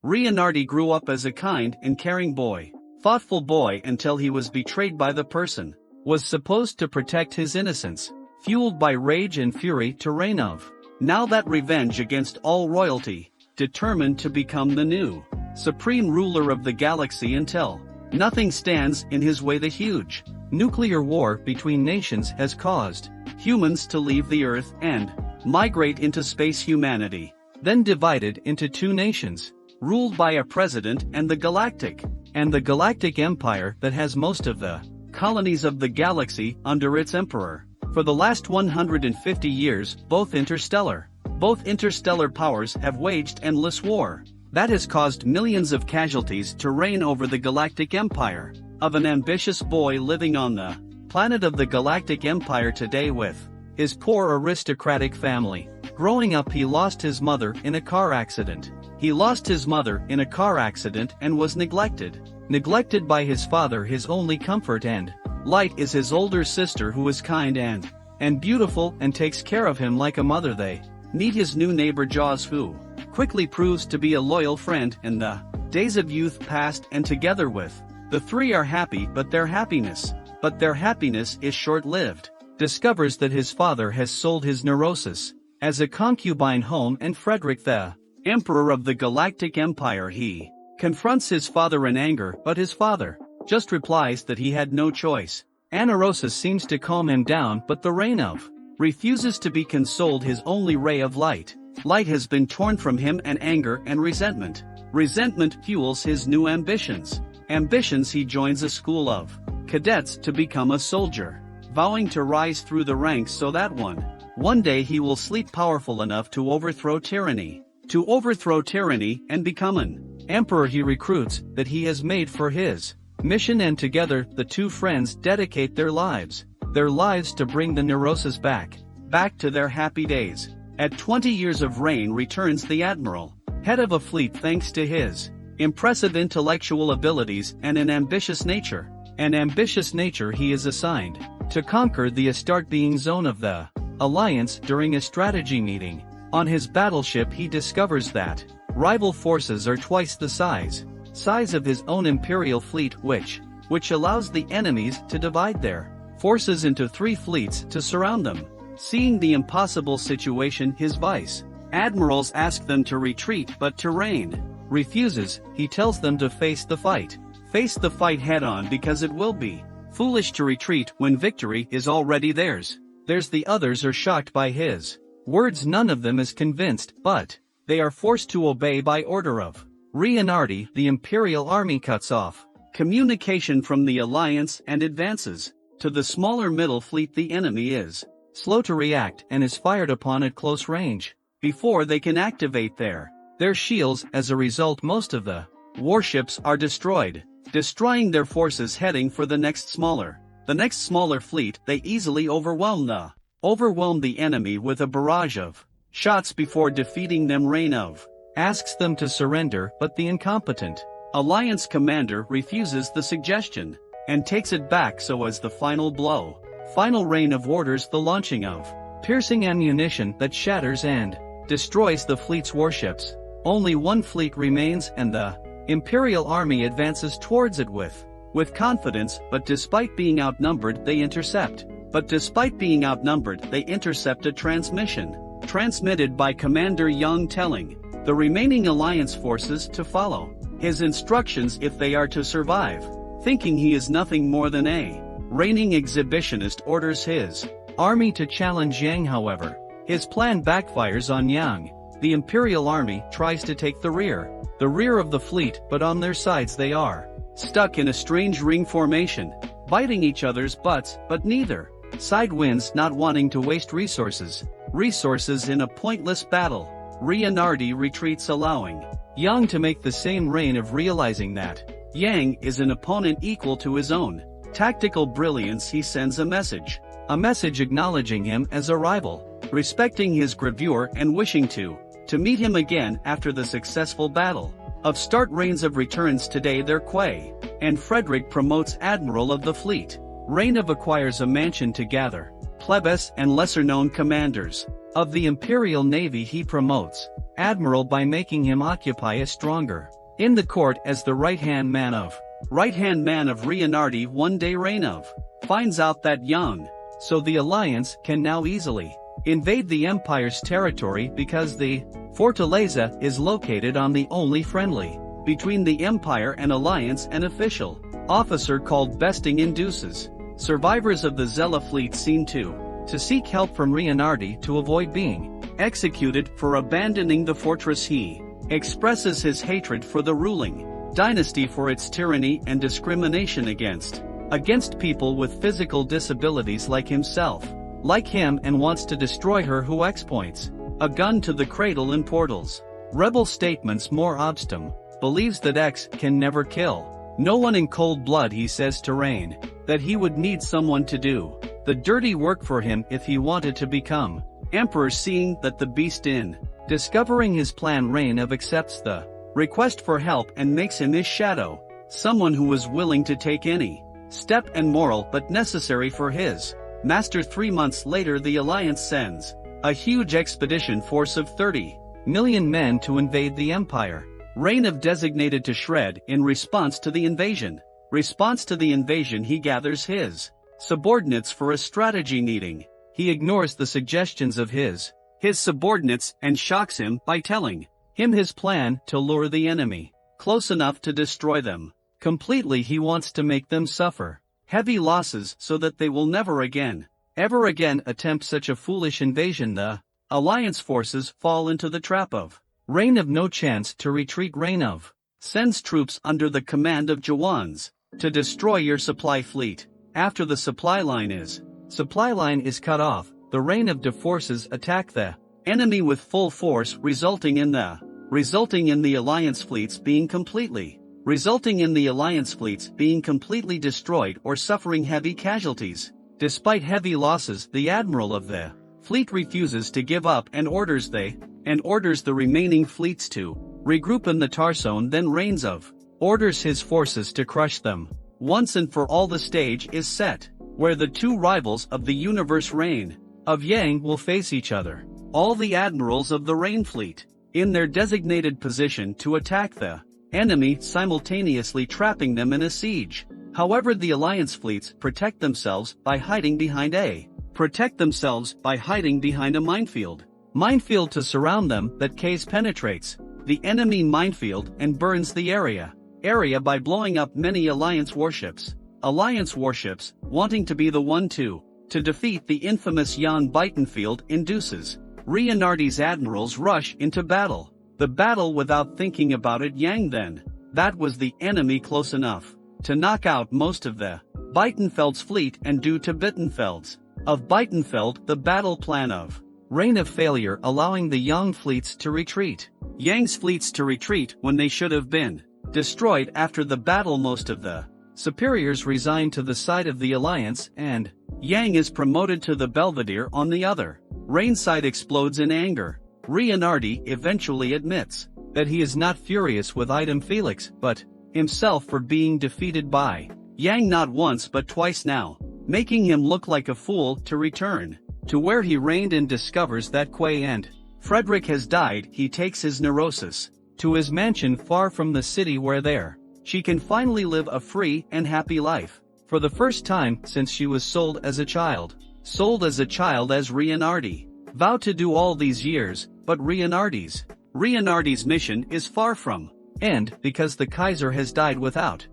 Reinhard grew up as a kind and caring boy, thoughtful boy until he was betrayed by the person was supposed to protect his innocence, fueled by rage and fury to reign of. Now that revenge against all royalty, determined to become the new supreme ruler of the galaxy until nothing stands in his way. The huge nuclear war between nations has caused humans to leave the Earth and migrate into space. Humanity then divided into two nations, ruled by a president and the Galactic Empire that has most of the colonies of the galaxy under its emperor. For the last 150 years, both interstellar powers have waged endless war that has caused millions of casualties to reign over the Galactic Empire of an ambitious boy living on the planet of the Galactic Empire today with his poor aristocratic family. Growing up, he lost his mother in a car accident. And was neglected by his father. His only comfort and light is his older sister, who is kind and beautiful and takes care of him like a mother. They meet his new neighbor Jaws, who quickly proves to be a loyal friend. And the days of youth passed, and together with the three are happy, but their happiness is short-lived. Discovers that his father has sold his neurosis as a concubine home, and Frederick, the Emperor of the Galactic Empire, he confronts his father in anger, but his father just replies that he had no choice. Neurosis seems to calm him down, but the reign of refuses to be consoled. His only ray of light has been torn from him, and anger and resentment fuels his new ambitions. He joins a school of cadets to become a soldier, vowing to rise through the ranks so that one day he will sleep powerful enough to overthrow tyranny and become an emperor. He recruits that he has made for his mission, and together the two friends dedicate their lives to bring the neurosis back to their happy days. At 20 years of reign returns the admiral, head of a fleet, thanks to his impressive intellectual abilities and an ambitious nature. He is assigned to conquer the Astarte being zone of the Alliance. During a strategy meeting on his battleship, he discovers that rival forces are twice the size of his own Imperial fleet, which allows the enemies to divide their forces into three fleets to surround them. Seeing the impossible situation, his vice admirals ask them to retreat, but Terrain refuses. He tells them to face the fight head-on, because it will be foolish to retreat when victory is already theirs. The others are shocked by his words. None of them is convinced, but they are forced to obey by order of Reinhard. The Imperial army cuts off communication from the Alliance and advances to the smaller middle fleet. The enemy is slow to react and is fired upon at close range before they can activate their shields. As a result, most of the warships are destroyed, destroying their forces. Heading for the next smaller fleet, they easily overwhelm the enemy with a barrage of shots before defeating them. Rainov asks them to surrender, but the incompetent Alliance commander refuses the suggestion and takes it back. So as the final blow, Rainov orders the launching of piercing ammunition that shatters and destroys the fleet's warships. Only one fleet remains, and the Imperial army advances towards it with confidence, but despite being outnumbered, they intercept a transmission transmitted by Commander Young, telling the remaining Alliance forces to follow his instructions if they are to survive. Thinking he is nothing more than a reigning exhibitionist, orders his army to challenge Yang. However, his plan backfires on Yang. The Imperial army tries to take the rear of the fleet, but on their sides they are stuck in a strange ring formation, biting each other's butts, but neither side wins, not wanting to waste resources in a pointless battle. Reinhard retreats, allowing Yang to make the same. Reign of realizing that Yang is an opponent equal to his own tactical brilliance, he sends a message acknowledging him as a rival, respecting his gravure, and wishing to meet him again after the successful battle of Start. Reigns of returns today their Quay, and Frederick promotes admiral of the fleet. Rainov acquires a mansion to gather plebes and lesser-known commanders of the Imperial Navy. He promotes admiral by making him occupy a stronger in the court as the right-hand man of Reinhardi. One day Reinov finds out that young, so the alliance can now easily invade the empire's territory because the Fortaleza is located on the only friendly between the empire and alliance. An official officer called Besting induces survivors of the Zella fleet seen to seek help from Reinhardi to avoid being executed for abandoning the fortress. He expresses his hatred for the ruling dynasty for its tyranny and discrimination against people with physical disabilities like him, and wants to destroy her. Who points a gun to the cradle and portals. Rebel statements. More Obstum believes that X can never kill no one in cold blood. He says to Rain that he would need someone to do the dirty work for him if he wanted to become emperor. Seeing that the beast in discovering his plan, Reinov accepts the request for help and makes him his shadow, someone who was willing to take any step and moral but necessary for his master. 3 months later the alliance sends a huge expedition force of 30 million men to invade the empire. Reinov designated to shred in response to the invasion. He gathers his subordinates for a strategy meeting. He ignores the suggestions of his subordinates and shocks him by telling him his plan to lure the enemy close enough to destroy them completely. He wants to make them suffer heavy losses so that they will never ever again attempt such a foolish invasion. The alliance forces fall into the trap of Reinov. No chance to retreat. Reinov sends troops under the command of Jawans to destroy your supply fleet. After the supply line is cut off, the Reinov forces attack the enemy with full force, resulting in the alliance fleets being completely destroyed or suffering heavy casualties. Despite heavy losses, the admiral of the fleet refuses to give up and orders the remaining fleets to regroup in the Tarsone. Then Reinov orders his forces to crush them once and for all. The stage is set where the two rivals of the universe, Reign of Yang, will face each other. All the admirals of the Reign fleet in their designated position to attack the enemy, simultaneously trapping them in a siege. However, the alliance fleets protect themselves by hiding behind a minefield to surround them. That case penetrates the enemy minefield and burns the area by blowing up many alliance warships, wanting to be the one to defeat the infamous Jan Bitenfield, induces Reinhardi's admirals rush into battle. The battle without thinking about it. Yang then, that was the enemy close enough to knock out most of the Bitenfeld's fleet, and due to Bittenfeld's of Bitenfeld, the battle plan of Reign of failure, allowing the Yang fleets to retreat. Yang's fleets to retreat when they should have been destroyed after the battle. Most of the superiors resign to the side of the alliance, and Yang is promoted to the Belvedere on the other. Reign's side explodes in anger. Reinhardi eventually admits that he is not furious with Idem Felix but himself for being defeated by Yang not once but twice now, making him look like a fool. To return to where he reigned and discovers that Quay and Frederick has died, he takes his neurosis to his mansion far from the city, where there she can finally live a free and happy life. For the first time since she was sold as a child as Reinhardi vowed to do all these years. But Reinhardi's mission is far from end, because the Kaiser has died without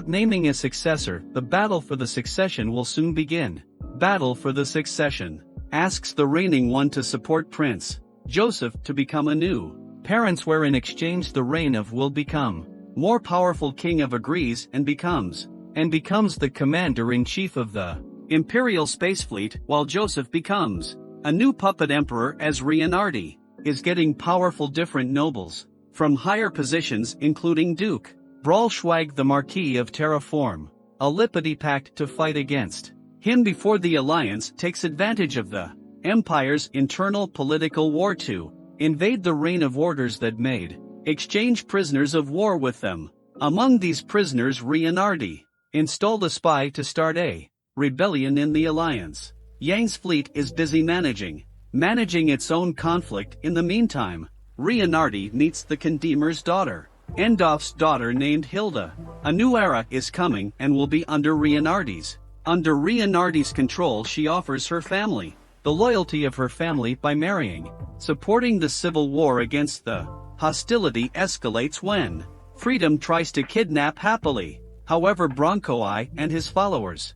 naming a successor. The battle for the succession will soon begin. Battle for the succession asks the reigning one to support Prince Joseph to become a new parents, where in exchange the reign of will become more powerful. King of agrees and becomes the commander-in-chief of the Imperial Space Fleet, while Joseph becomes a new puppet emperor. As Reinhardi is getting powerful, different nobles from higher positions, including Duke Braunschweig, the Marquis of Terraform, a Lipidi pact to fight against him before the alliance takes advantage of the empire's internal political war to invade the reign of orders that made exchange prisoners of war with them. Among these prisoners, Reinhardi installed a spy to start a rebellion in the alliance. Yang's fleet is busy managing its own conflict. In the meantime, Reinhardt meets the Condemner's daughter, Endorf's daughter named Hilda. A new era is coming and will be under Reinhardt's. Under Reinhardt's control, she offers her family the loyalty of her family by marrying, supporting the civil war against the hostility escalates when Freedom tries to kidnap happily. However, Bronkoi and his followers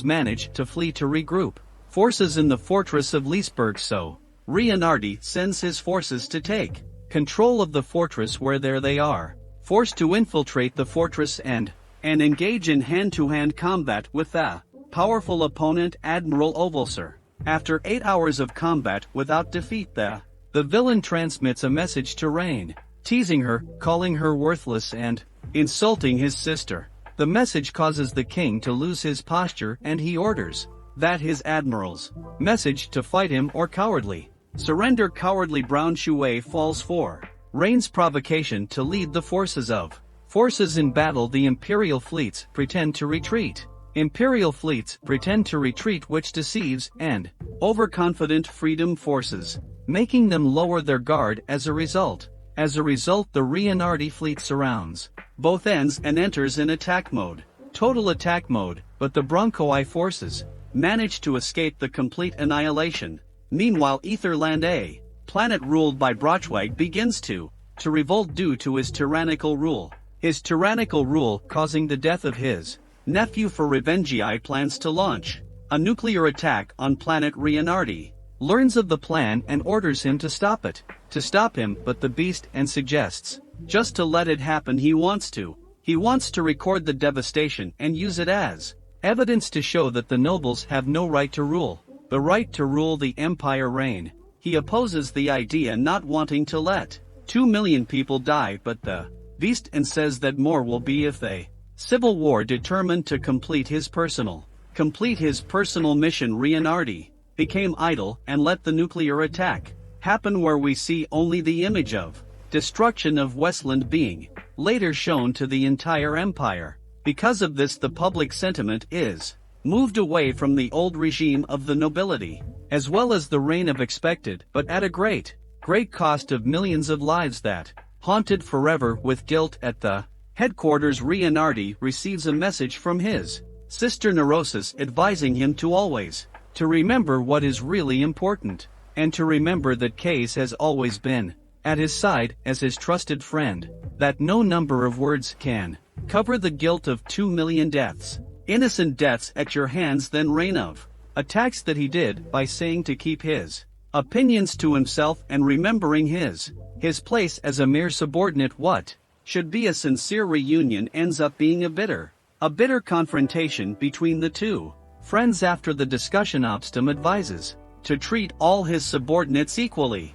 manage to flee to regroup forces in the fortress of Leesburg, so Reinhardt sends his forces to take control of the fortress, where there they are forced to infiltrate the fortress and engage in hand-to-hand combat with the powerful opponent Admiral Ovalser. After 8 hours of combat without defeat, the villain transmits a message to Rain, teasing her, calling her worthless and insulting his sister. The message causes the king to lose his posture, and he orders that his admiral's message to fight him or cowardly surrender. Cowardly Brown Shui falls for Rain's provocation to lead the forces in battle. The Imperial fleets pretend to retreat. Which deceives and overconfident Freedom forces, making them lower their guard. As a result, the Reinhardt fleet surrounds both ends and enters in total attack mode, but the Bronkoi forces manage to escape the complete annihilation. Meanwhile, Etherland, a planet ruled by Brochwag, begins to revolt due to his tyrannical rule. Causing the death of his nephew. For revenge, he plans to launch a nuclear attack on planet Reinhardt. Learns of the plan and orders him to stop him, but the beast and suggests just to let it happen. He wants to record the devastation and use it as evidence to show that the nobles have no right to rule the empire. Reign. He opposes the idea, not wanting to let 2 million people die, but the beast and says that more will be if they civil war. Determined to complete his personal mission, Reinhardt became idle and let the nuclear attack happen, where we see only the image of destruction of Westland being later shown to the entire empire. Because of this, the public sentiment is moved away from the old regime of the nobility, as well as the reign of expected, but at a great cost of millions of lives that haunted forever with guilt. At the headquarters, Reinhardt receives a message from his sister Neurosis, advising him to always remember what is really important, and to remember that Case has always been at his side as his trusted friend, that no number of words can cover the guilt of 2 million deaths, innocent deaths at your hands. Then reign of attacks that he did by saying to keep his opinions to himself and remembering his place as a mere subordinate. What should be a sincere reunion ends up being a bitter confrontation between the two friends. After the discussion, Obstam advises to treat all his subordinates equally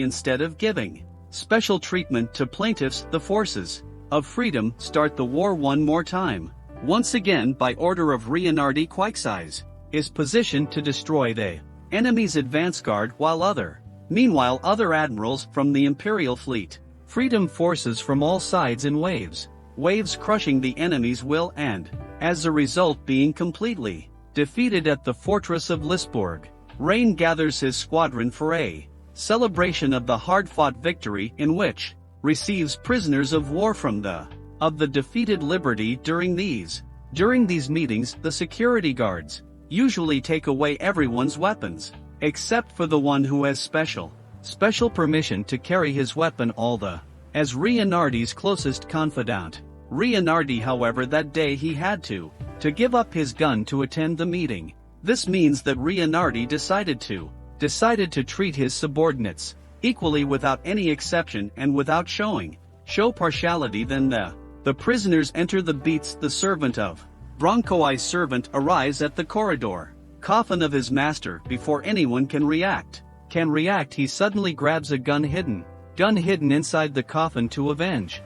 instead of giving special treatment to plaintiffs. The forces of Freedom start the war one more time. Once again, by order of Reinhardt, Quacksize is positioned to destroy the enemy's advance guard, meanwhile other admirals from the Imperial fleet, Freedom forces from all sides in waves crushing the enemy's will, and as a result being completely defeated at the fortress of Lisburg. Rain gathers his squadron for a celebration of the hard-fought victory, in which receives prisoners of war from the defeated Liberty. During these meetings, the security guards usually take away everyone's weapons, except for the one who has special permission to carry his weapon, as Reinhardt's closest confidant. Reinhardt, however, that day he had to give up his gun to attend the meeting. This means that Reinhardt decided to treat his subordinates equally without any exception and without show partiality. Then the prisoners enter the beats. The servant of Broncoi's servant arrives at the corridor coffin of his master. Before anyone can react, he suddenly grabs a gun hidden inside the coffin to avenge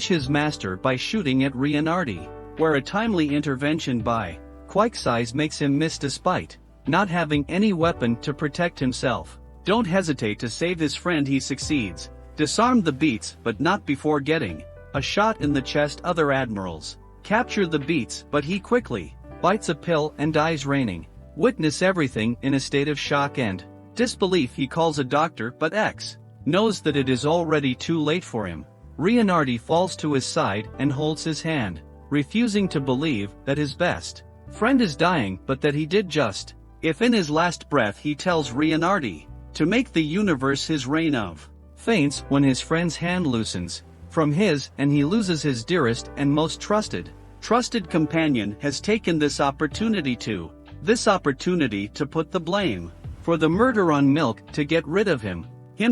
his master by shooting at Reinhardt, where a timely intervention by Quacksize makes him miss despite not having any weapon to protect himself. Don't hesitate to save his friend. He succeeds. Disarm the beats, but not before getting a shot in the chest. Other admirals capture the beats, but he quickly bites a pill and dies. Raining witness everything in a state of shock and Disbelief he calls a doctor but X knows that it is already too late for him. Reinhardt falls to his side and holds his hand, refusing to believe that his best friend is dying but that he did just. If in his last breath he tells Reinhardt to make the universe his reign of. Faints when his friend's hand loosens from his and he loses his dearest and most trusted companion has taken this opportunity to put the blame for the murder on Milk to get rid of him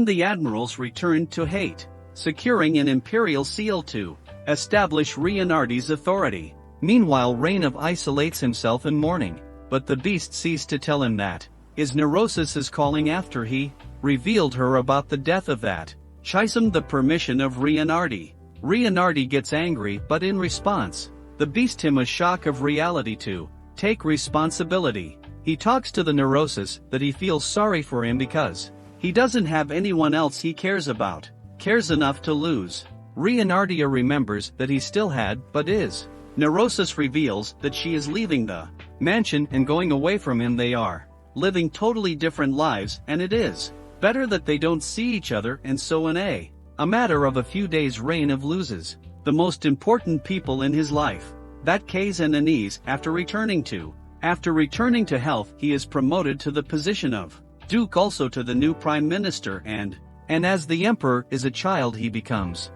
the admirals returned to hate, securing an imperial seal to establish Reinhardt's authority. Meanwhile Reinhard isolates himself in mourning, but the beast ceased to tell him that his neurosis is calling after he revealed her about the death of that Chisholm the permission of Reinhardt. Reinhardt gets angry but in response, the beast him a shock of reality to take responsibility. He talks to the neurosis that he feels sorry for him because he doesn't have anyone else he cares enough to lose. Reinhardt remembers that he still had but is. Neurosis reveals that she is leaving the mansion and going away from him. They are living totally different lives and it is better that they don't see each other, and so in a matter of a few days Reinhard loses the most important people in his life, that K's and Anise. After returning to health he is promoted to the position of Duke, also to the new Prime Minister, and as the Emperor is a child he becomes